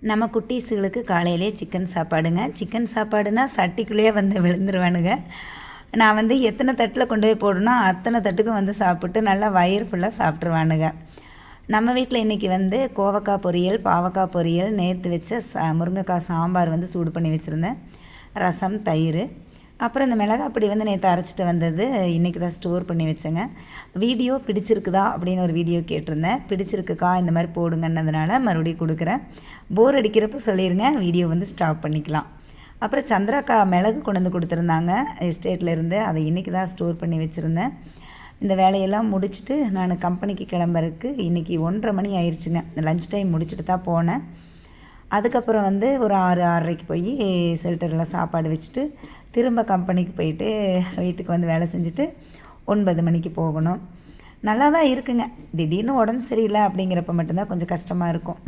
நம்ம குட்டீஸுகளுக்கு காலையிலே chicken சாப்பாடுங்க. Chicken சாப்பாடுனா சட்டிக்குள்ளேயே வந்து விழுந்துருவானுங்க. நான் வந்து எத்தனை தட்டில் கொண்டு போய் போடணும் அத்தனை தட்டுக்கும் வந்து சாப்பிட்டு நல்லா வயிறு ஃபுல்லாக சாப்பிட்ருவானுங்க. நம்ம வீட்டில் இன்றைக்கி வந்து கோவக்காய் பொரியல், பாவக்காய் பொரியல், நேற்று வச்ச முருங்கைக்காய் சாம்பார் வந்து சூடு பண்ணி வச்சுருந்தேன், ரசம், தயிர். அப்புறம் இந்த மிளகாப்பொடி வந்து நேற்று அரைச்சிட்டு வந்தது இன்றைக்கி தான் ஸ்டோர் பண்ணி வச்சேங்க. வீடியோ பிடிச்சிருக்குதா அப்படின்னு ஒரு வீடியோ கேட்டிருந்தேன். பிடிச்சிருக்குக்கா இந்த மாதிரி போடுங்கன்னதுனால மறுபடியும் கொடுக்குறேன். போர் அடிக்கிறப்ப சொல்லிடுங்க, வீடியோ வந்து ஸ்டாப் பண்ணிக்கலாம். அப்புறம் சந்திராக்கா மிளகு கொண்டு வந்து கொடுத்துருந்தாங்க எஸ்டேட்லேருந்து, அதை இன்றைக்கி தான் ஸ்டோர் பண்ணி வச்சுருந்தேன். இந்த வேலையெல்லாம் முடிச்சுட்டு நான் கம்பெனிக்கு கிளம்புறதுக்கு இன்றைக்கி 1:30 மணி ஆயிடுச்சுங்க. லஞ்ச் டைம் முடிச்சுட்டு தான் போனேன். அதுக்கப்புறம் வந்து ஒரு 6-6:30க்கு போய் ஷெல்டரில் சாப்பாடு வச்சுட்டு திரும்ப கம்பெனிக்கு போயிட்டு வீட்டுக்கு வந்து வேலை செஞ்சுட்டு 9 மணிக்கு போகணும். நல்லா தான் இருக்குங்க. திடீர்னு உடம்பு சரியில்லை அப்படிங்கிறப்ப மட்டும்தான் கொஞ்சம் கஷ்டமாக இருக்கும்.